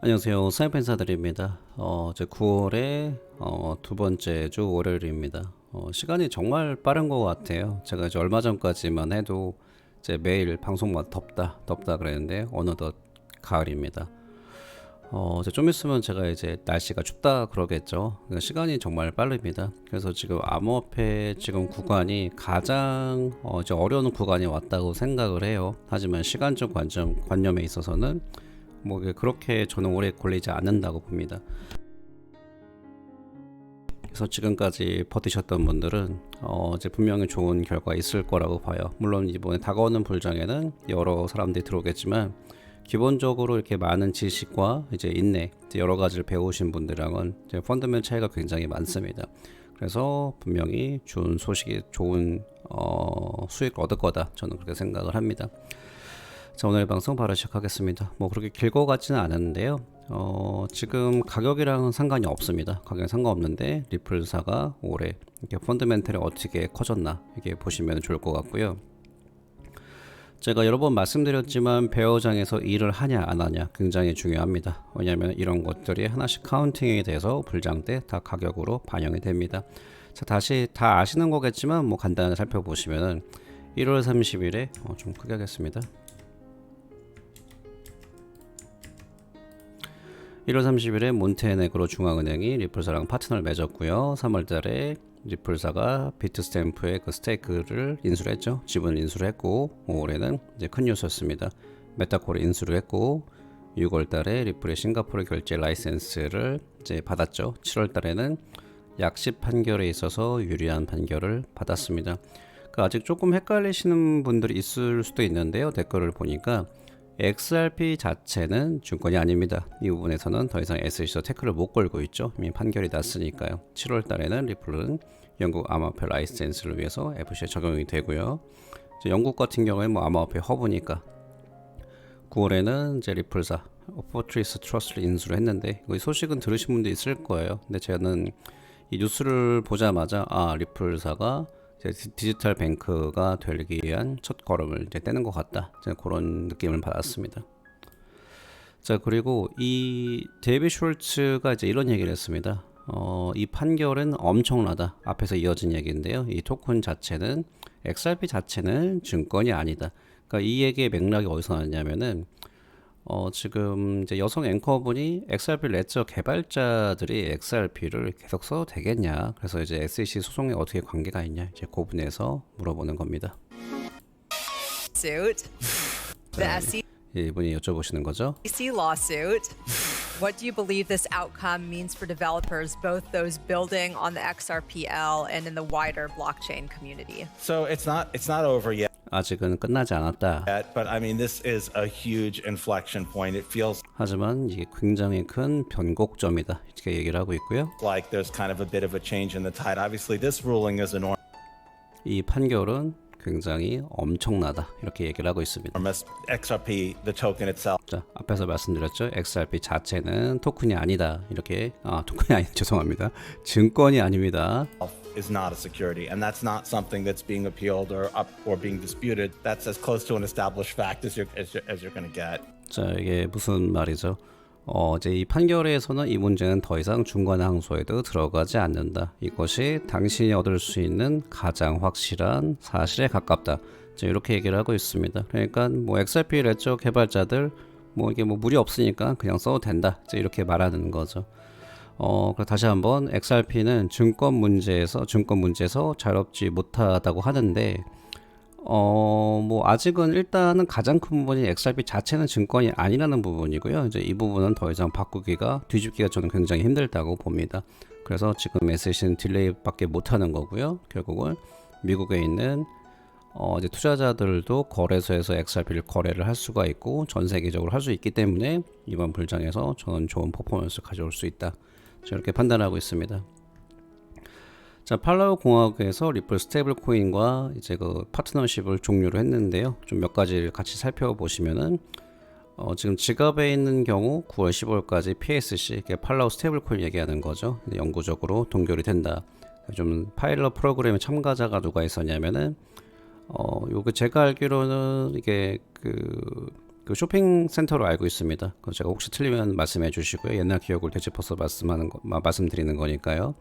안녕하세요. 사이펜사들입니다. 이제 9월의 두 번째 주 월요일입니다. 시간이 정말 빠른 것 같아요. 제가 이제 얼마 전까지만 해도 이제 매일 방송마다 덥다, 덥다 그랬는데 어느덧 가을입니다. 이제 좀 있으면 제가 이제 날씨가 춥다 그러겠죠. 그러니까 시간이 정말 빠릅니다. 그래서 지금 암호화폐 지금 구간이 가장 이제 어려운 구간이 왔다고 생각을 해요. 하지만 시간적 관점에 있어서는 뭐 그렇게 저는 오래 걸리지 않는다고 봅니다. 그래서 지금까지 버티셨던 분들은 이제 분명히 좋은 결과 있을 거라고 봐요. 물론 이번에 다가오는 불장에는 여러 사람들이 들어오겠지만 기본적으로 이렇게 많은 지식과 이제 인내, 이제 여러 가지를 배우신 분들랑은 이제 펀드면 차이가 굉장히 많습니다. 그래서 분명히 좋은 소식이 좋은 수익을 얻을 거다. 저는 그렇게 생각을 합니다. 자, 오늘 방송 바로 시작하겠습니다. 뭐 그렇게 길 것 같지는 않았는데요. 지금 가격이랑은 상관이 없습니다. 가격이 상관없는데 리플사가 올해 이렇게 펀드멘털이 어떻게 커졌나 이게 보시면 좋을 것 같고요. 제가 여러 번 말씀드렸지만 베어장에서 일을 하냐 안 하냐 굉장히 중요합니다. 왜냐하면 이런 것들이 하나씩 카운팅이 돼서 불장 때 다 가격으로 반영이 됩니다. 자, 다시 다 아시는 거겠지만 뭐 간단하게 살펴보시면은 1월 30일에 좀 크게 하겠습니다. 1월 30일에 몬테네그로 중앙은행이 리플사랑 파트너를 맺었고요. 3월달에 리플사가 비트스탬프의 그 스테이크를 인수를 했죠. 지분을 인수를 했고 5월에는 이제 큰 뉴스였습니다. 메타코를 인수를 했고 6월달에 리플의 싱가포르 결제 라이센스를 이제 받았죠. 7월달에는 약식 판결에 있어서 유리한 판결을 받았습니다. 그러니까 아직 조금 헷갈리시는 분들이 있을 수도 있는데요. 댓글을 보니까 XRP 자체는 증권이 아닙니다. 이 부분에서는 더 이상 SEC에서 태클을 못 걸고 있죠. 이미 판결이 났으니까요. 7월 달에는 리플은 영국 암호화폐 라이센스를 위해서 FC에 적용이 되고요. 영국 같은 경우에 뭐 암호화폐 허브니까 9월에는 이제 리플사 포트리스 트러스트를 인수를 했는데 이 소식은 들으신 분도 있을 거예요. 근데 저는 이 뉴스를 보자마자 리플사가 디지털 뱅크가 되기 위한 첫 걸음을 이제 떼는 것 같다. 그런 느낌을 받았습니다. 자, 그리고 이 데이비 숄츠가 이제 이런 얘기를 했습니다. 이 판결은 엄청나다. 앞에서 이어진 얘기인데요. 이 토큰 자체는 XRP 자체는 증권이 아니다. 그러니까 이 얘기의 맥락이 어디서 나왔냐면은 지금 이제 여성 앵커분이 XRP 레저 개발자들이 XRP를 계속 써도 되겠냐. 그래서 이제 SEC 소송에 어떻게 관계가 있냐. 이제 그 부분에서 물어보는 겁니다. Suit. The 이분이 여쭤보시는 거죠. SEC lawsuit. What do you believe this outcome means for developers, both those building on the XRPL and in the wider blockchain community? So it's not over yet, 아직은 끝나지 않았다. but I mean this is a huge inflection point. It feels 하지만 이게 굉장히 큰 변곡점이다. 이렇게 얘기를 하고 있고요. like there's kind of a bit of a change in the tide. Obviously, this ruling is enormous. 이 판결은 굉장히 엄청나다. 이렇게 얘기를 하고 있습니다. XRP, the token itself, 자, 앞에서 말씀드렸죠. XRP 자체는 토큰이 아니다. 이렇게 토큰이 아니 죄송합니다. 증권이 아닙니다. is not a security, and that's not something that's being appealed or being disputed. That's as close to an established fact as you're going to get. 자, 이게 무슨 말이죠? 이제 이 판결에서는 이 문제는 더 이상 중간 항소에도 들어가지 않는다. 이것이 당신이 얻을 수 있는 가장 확실한 사실에 가깝다. 자, 이렇게 얘기를 하고 있습니다. 그러니까 뭐 XRP 레저 개발자들 뭐 이게 뭐 무리 없으니까 그냥 써도 된다. 자, 이렇게 말하는 거죠. 다시 한번 XRP는 증권 문제에서 자유롭지 못하다고 하는데 뭐 아직은 일단은 가장 큰 부분이 XRP 자체는 증권이 아니라는 부분이고요. 이제 이 부분은 더 이상 뒤집기가 저는 굉장히 힘들다고 봅니다. 그래서 지금 SEC는 딜레이밖에 못하는 거고요. 결국은 미국에 있는 이제 투자자들도 거래소에서 XRP를 거래를 할 수가 있고 전 세계적으로 할 수 있기 때문에 이번 불장에서 저는 좋은 퍼포먼스를 가져올 수 있다. 이렇게 판단하고 있습니다. 자, 팔라우 공화국에서 리플 스테이블 코인과 이제 그 파트너십을 종료를 했는데요. 좀 몇 가지를 같이 살펴보시면은 지금 지갑에 있는 경우 9월 15일까지 PSC, 팔라우 스테이블 코인 얘기하는 거죠. 영구적으로 동결이 된다. 좀 파일럿 프로그램에 참가자가 누가 있었냐면은 요게 제가 알기로는 이게 그 그 쇼핑 센터로 알고 있습니다. 그 제가 혹시 틀리면 말씀해 주시고요. 옛날 기억을 되짚어서 말씀드리는 거니까요.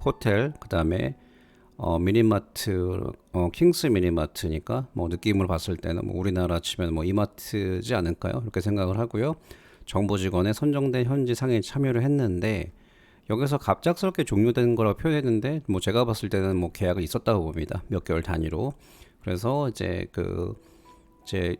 호텔, 그 다음에 미니마트, 킹스 미니마트니까 뭐 느낌으로 봤을 때는 뭐 우리나라 치면 뭐 이마트지 않을까요? 이렇게 생각을 하고요. 정부 직원에 선정된 현지 상인이 참여를 했는데 여기서 갑작스럽게 종료된 거라고 표현했는데 뭐 제가 봤을 때는 뭐 계약이 있었다고 봅니다. 몇 개월 단위로. 그래서 이제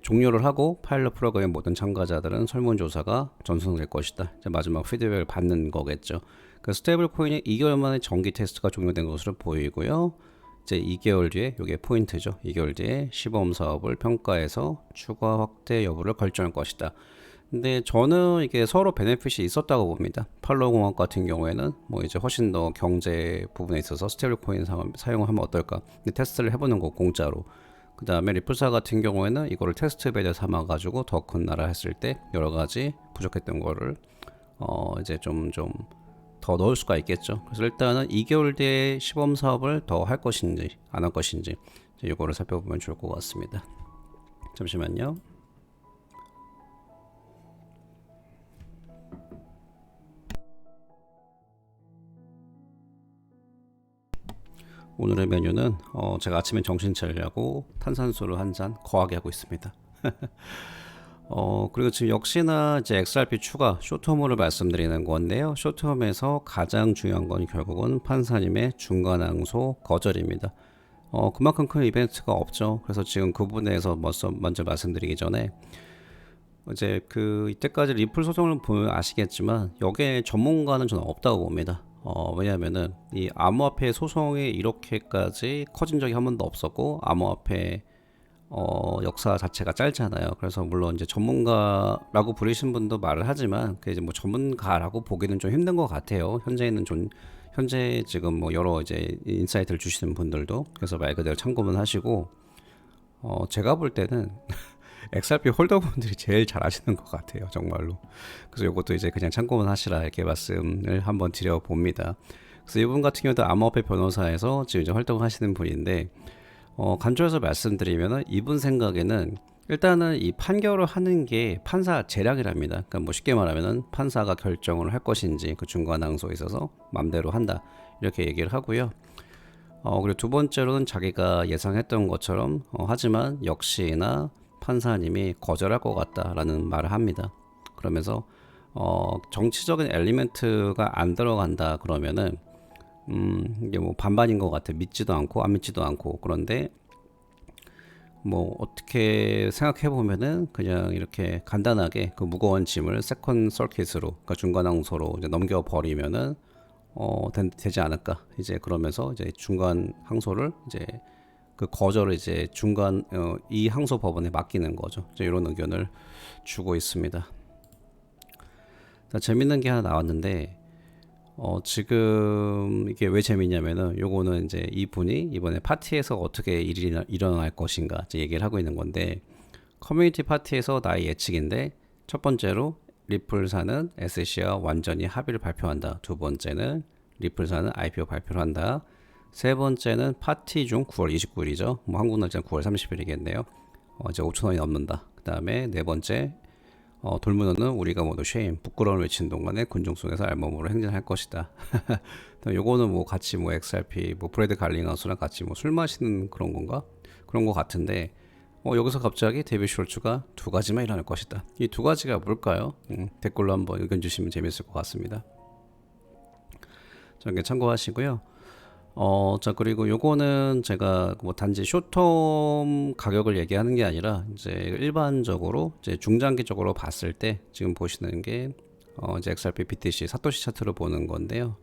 종료를 하고 파일럿 프로그램 모든 참가자들은 설문조사가 전송될 것이다. 이제 마지막 피드백을 받는 거겠죠. 그 스테이블 코인이 2개월 만에 정기 테스트가 종료된 것으로 보이고요. 이제 2개월 뒤에 이게 포인트죠. 2개월 뒤에 시범 사업을 평가해서 추가 확대 여부를 결정할 것이다. 근데 저는 이게 서로 베네핏이 있었다고 봅니다. 팔로우 공학 같은 경우에는 뭐 이제 훨씬 더 경제 부분에 있어서 스테이블 코인 사용하면 어떨까? 근데 테스트를 해보는 거 공짜로. 그 다음에 리플사 같은 경우에는 이거를 테스트 베드 삼아가지고 더 큰 나라 했을 때 여러 가지 부족했던 거를 이제 좀 더 넣을 수가 있겠죠. 그래서 일단은 2개월 뒤에 시범 사업을 더 할 것인지 안 할 것인지 이거를 살펴보면 좋을 것 같습니다. 잠시만요. 오늘의 메뉴는 제가 아침에 정신 차리려고 탄산수를 한 잔 거하게 하고 있습니다. 그리고 지금 역시나 이제 XRP 추가 쇼트홈을 말씀드리는 건데요. 쇼트홈에서 가장 중요한 건 결국은 판사님의 중간항소 거절입니다. 그만큼 큰 이벤트가 없죠. 그래서 지금 그 부분에서 먼저 말씀드리기 전에 이제 이때까지 리플 소송을 보면 아시겠지만 여기에 전문가는 저는 없다고 봅니다. 왜냐하면은 이 암호화폐 소송이 이렇게까지 커진 적이 한 번도 없었고 암호화폐 역사 자체가 짧잖아요. 그래서 물론 이제 전문가라고 부르신 분도 말을 하지만 그 이제 뭐 전문가라고 보기는 좀 힘든 것 같아요. 현재 지금 뭐 여러 이제 인사이트를 주시는 분들도 그래서 말 그대로 참고만 하시고 제가 볼 때는 XRP 홀더분들이 제일 잘 아시는 것 같아요, 정말로. 그래서 이것도 이제 그냥 참고만 하시라 이렇게 말씀을 한번 드려봅니다. 그래서 이분 같은 경우도 암호화폐 변호사에서 지금 이제 활동을 하시는 분인데 간추려서 말씀드리면은 이분 생각에는 일단은 이 판결을 하는 게 판사 재량이랍니다. 그러니까 뭐 쉽게 말하면은 판사가 결정을 할 것인지 그 중간항소에 있어서 맘대로 한다 이렇게 얘기를 하고요. 그리고 두 번째로는 자기가 예상했던 것처럼 하지만 역시나 판사님이 거절할 것 같다라는 말을 합니다. 그러면서 정치적인 엘리멘트가 안 들어간다 그러면은 이게 뭐 반반인 것 같아. 믿지도 않고 안 믿지도 않고. 그런데 뭐 어떻게 생각해 보면은 그냥 이렇게 간단하게 그 무거운 짐을 세컨 서킷으로 그러니까 중간 항소로 이제 넘겨 버리면은 되지 않을까. 이제 그러면서 이제 중간 항소를 이제 그 거절을 이제 중간 이 항소 법원에 맡기는 거죠. 이제 이런 의견을 주고 있습니다. 재밌는 게 하나 나왔는데 지금 이게 왜 재밌냐면은 요거는 이제 이분이 이번에 파티에서 어떻게 일이 일어날 것인가 이제 얘기를 하고 있는 건데 커뮤니티 파티에서 나의 예측인데 첫 번째로 리플사는 SEC와 완전히 합의를 발표한다. 두 번째는 리플사는 IPO 발표를 한다. 세 번째는 파티 중 9월 29일이죠. 뭐 한국 날짜는 9월 30일이겠네요. 이제 5,000원이 넘는다. 그 다음에 네 번째 돌문어는 우리가 모두 쉐임 부끄러움을 외친 동안에 군중 속에서 알몸으로 행진할 것이다. 요거는 뭐 같이 뭐 XRP 뭐 브래드 갈링하우스랑 같이 뭐 술 마시는 그런 건가? 그런 거 같은데 여기서 갑자기 데이비드 숄츠가 두 가지만 일어날 것이다. 이 두 가지가 뭘까요? 댓글로 한번 의견 주시면 재밌을 것 같습니다. 저게 참고하시고요. 자, 그리고 요거는 제가 뭐 단지 숏텀 가격을 얘기하는 게 아니라 이제 일반적으로 이제 중장기적으로 봤을 때 지금 보시는 게 이제 XRP BTC 사토시 차트로 보는 건데요.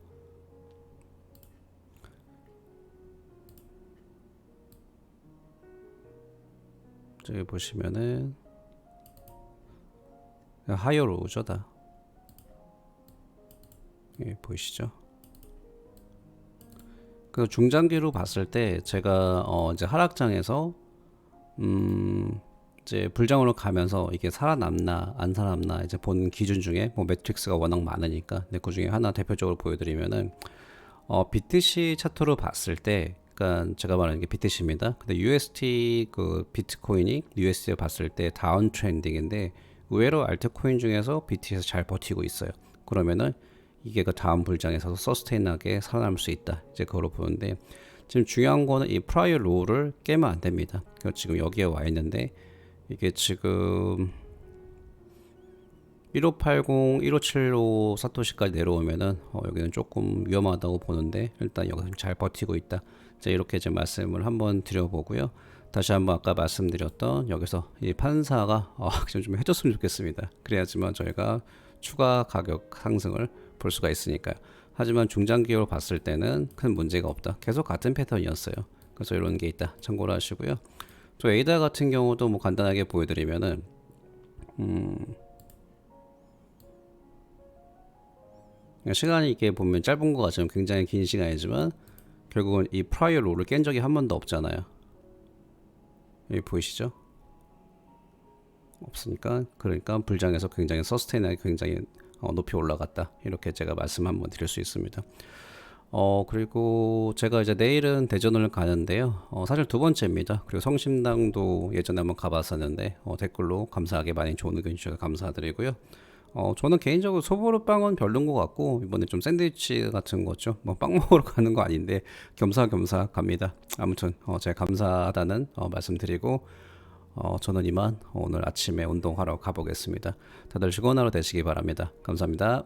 저기 보시면은 하이어로우죠 다. 예, 보이시죠? 그 중장기로 봤을 때 제가 이제 하락장에서 이제 불장으로 가면서 이게 살아남나 안 살아남나 이제 본 기준 중에 뭐 매트릭스가 워낙 많으니까 근데 그 중에 하나 대표적으로 보여드리면은 BTC 차트로 봤을 때 그러니까 제가 말하는 게 BTC입니다. 근데 UST 그 비트코인이 USD에 봤을 때 다운 트렌딩인데 의외로 알트코인 중에서 BTC 잘 버티고 있어요. 그러면은 이게 그 다음 불장에서 서스테인하게 살아남을 수 있다. 이제 그걸로 보는데 지금 중요한 거는 이 프라이어 로우를 깨면 안 됩니다. 지금 여기에 와 있는데 이게 지금 1580, 1575 사토시까지 내려오면은 여기는 조금 위험하다고 보는데 일단 여기서 잘 버티고 있다. 자, 이렇게 제 말씀을 한번 드려보고요. 다시 한번 아까 말씀드렸던 여기서 이 판사가 좀 해줬으면 좋겠습니다. 그래야지만 저희가 추가 가격 상승을 볼 수가 있으니까요. 하지만 중장기로 봤을 때는 큰 문제가 없다. 계속 같은 패턴이었어요. 그래서 이런 게 있다. 참고를 하시고요. 또 에이다 같은 경우도 뭐 간단하게 보여드리면은 시간이 이렇게 보면 짧은 거 같지만 굉장히 긴 시간이지만 결국은 이 프라이어 로를 깬 적이 한 번도 없잖아요. 여기 보이시죠? 없으니까 그러니까 불장에서 굉장히 서스테인하게 굉장히 높이 올라갔다. 이렇게 제가 말씀 한번 드릴 수 있습니다. 그리고 제가 이제 내일은 대전을 가는데요. 사실 두 번째입니다. 그리고 성심당도 예전에 한번 가봤었는데 댓글로 감사하게 많이 좋은 의견 주셔서 감사드리고요. 저는 개인적으로 소보루빵은 별론 것 같고 이번에 좀 샌드위치 같은 거죠. 뭐 빵 먹으러 가는 거 아닌데 겸사겸사 갑니다. 아무튼 제가 감사하다는 말씀드리고 저는 이만 오늘 아침에 운동하러 가보겠습니다. 다들 즐거운 하루 되시기 바랍니다. 감사합니다.